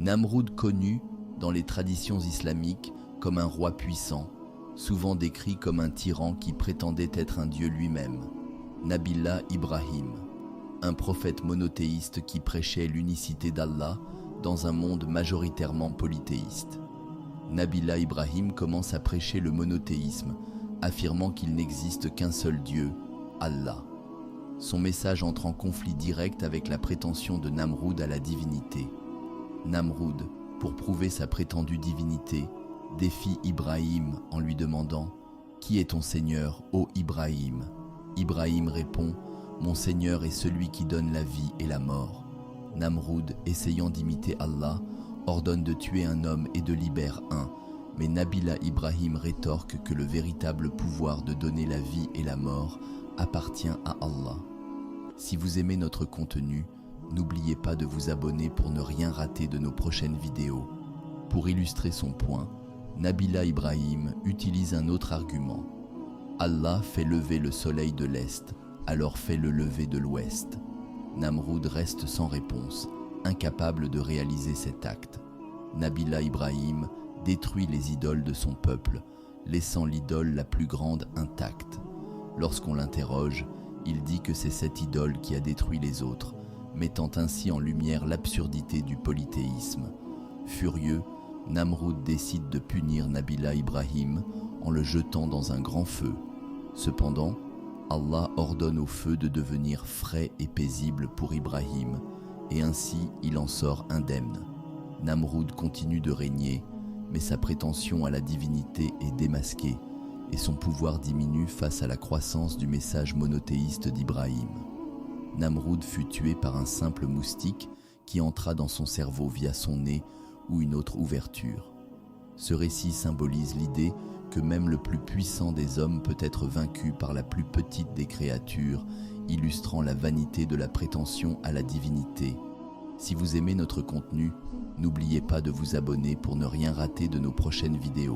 Namroud connu dans les traditions islamiques comme un roi puissant, souvent décrit comme un tyran qui prétendait être un dieu lui-même. Nabiullah Ibrahim, un prophète monothéiste qui prêchait l'unicité d'Allah dans un monde majoritairement polythéiste. Nabiullah Ibrahim commence à prêcher le monothéisme, affirmant qu'il n'existe qu'un seul Dieu, Allah. Son message entre en conflit direct avec la prétention de Namroud à la divinité. Namroud, pour prouver sa prétendue divinité, défie Ibrahim en lui demandant « Qui est ton Seigneur, ô Ibrahim ?» Ibrahim répond « Mon Seigneur est celui qui donne la vie et la mort. » Namroud, essayant d'imiter Allah, ordonne de tuer un homme et de libérer un, mais Nabiullah Ibrahim rétorque que le véritable pouvoir de donner la vie et la mort appartient à Allah. Si vous aimez notre contenu, n'oubliez pas de vous abonner pour ne rien rater de nos prochaines vidéos. Pour illustrer son point, Nabiullah Ibrahim utilise un autre argument. Allah fait lever le soleil de l'Est, alors fait le lever de l'Ouest. Namroud reste sans réponse, incapable de réaliser cet acte. Nabiullah Ibrahim détruit les idoles de son peuple, laissant l'idole la plus grande intacte. Lorsqu'on l'interroge, il dit que c'est cette idole qui a détruit les autres, mettant ainsi en lumière l'absurdité du polythéisme. Furieux, Namroud décide de punir Nabiullah Ibrahim en le jetant dans un grand feu. Cependant, Allah ordonne au feu de devenir frais et paisible pour Ibrahim, et ainsi il en sort indemne. Namroud continue de régner, mais sa prétention à la divinité est démasquée, et son pouvoir diminue face à la croissance du message monothéiste d'Ibrahim. Namroud fut tué par un simple moustique qui entra dans son cerveau via son nez ou une autre ouverture. Ce récit symbolise l'idée que même le plus puissant des hommes peut être vaincu par la plus petite des créatures, illustrant la vanité de la prétention à la divinité. Si vous aimez notre contenu, n'oubliez pas de vous abonner pour ne rien rater de nos prochaines vidéos.